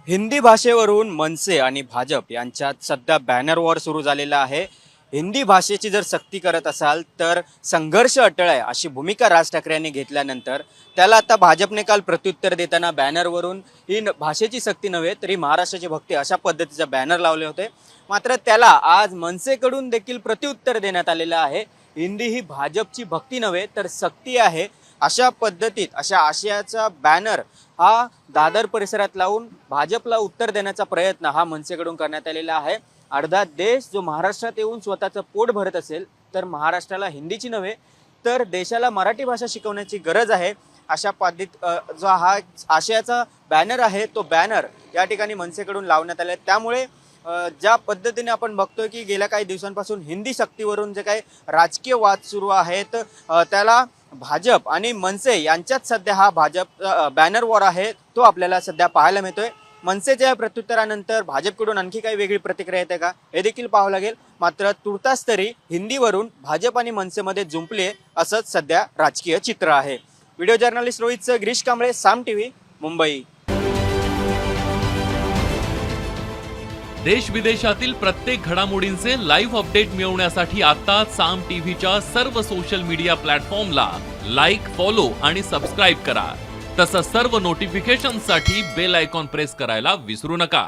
हिंदी भाषेवरून मनसे आणि भाजप यांच्यात सध्या बॅनर वॉर सुरू झालेला आहे. हिंदी भाषेची जर सक्ती करत असाल तर संघर्ष अटळ आहे अशी भूमिका राज ठाकरे यांनी घेतल्यानंतर त्याला आता भाजपने काल प्रत्युत्तर देताना बॅनरवरून भाषेची सक्ती नव्हे तरी महाराष्ट्राची भक्ती अशा पद्धतीचा बॅनर लावले होते. मात्र त्याला आज मनसेकडून देखील प्रत्युत्तर देण्यात आलेलं आहे. हिंदी ही भाजपची भक्ती नव्हे तर सक्ती आहे अशा पद्धतीत अशा आशयाचा बॅनर हा दादर परिसरात लावून भाजपला उत्तर देण्याचा प्रयत्न हा मनसेकडून करण्यात आलेला आहे. अर्धा देश जो महाराष्ट्रात येऊन स्वतःचं पोट भरत असेल तर महाराष्ट्राला हिंदीची नव्हे तर देशाला मराठी भाषा शिकवण्याची गरज आहे अशा पद्धतीत जो हा आशयाचा बॅनर आहे तो बॅनर या ठिकाणी मनसेकडून लावण्यात आले. त्यामुळे ज्या पद्धतीने आपण बघतोय की गेल्या काही दिवसांपासून हिंदी सक्तीवरून जे काही राजकीय वाद सुरू आहेत त्याला भाजप आणि मनसे यांच्यात सध्या हा भाजप बॅनर वॉर आहे तो आपल्याला सध्या पाहायला मिळतोय. मनसेच्या या प्रत्युत्तरानंतर भाजपकडून आणखी काही वेगळी प्रतिक्रिया येते का हे देखील पाहावं लागेल. मात्र तुर्तास तरी हिंदीवरून भाजप आणि मनसेमध्ये जुंपले असंच सध्या राजकीय चित्र आहे. व्हिडिओ जर्नलिस्ट रोहित गिरीश कांबळे, साम टीव्ही, मुंबई. देश विदेशातील प्रत्येक घडामोडींचे लाईव्ह अपडेट मिळवण्यासाठी आता साम टीव्हीच्या सर्व सोशल मीडिया प्लॅटफॉर्मला लाईक, फॉलो आणि सबस्क्राईब करा. तसंच सर्व नोटिफिकेशनसाठी बेल आयकॉन प्रेस करायला विसरू नका.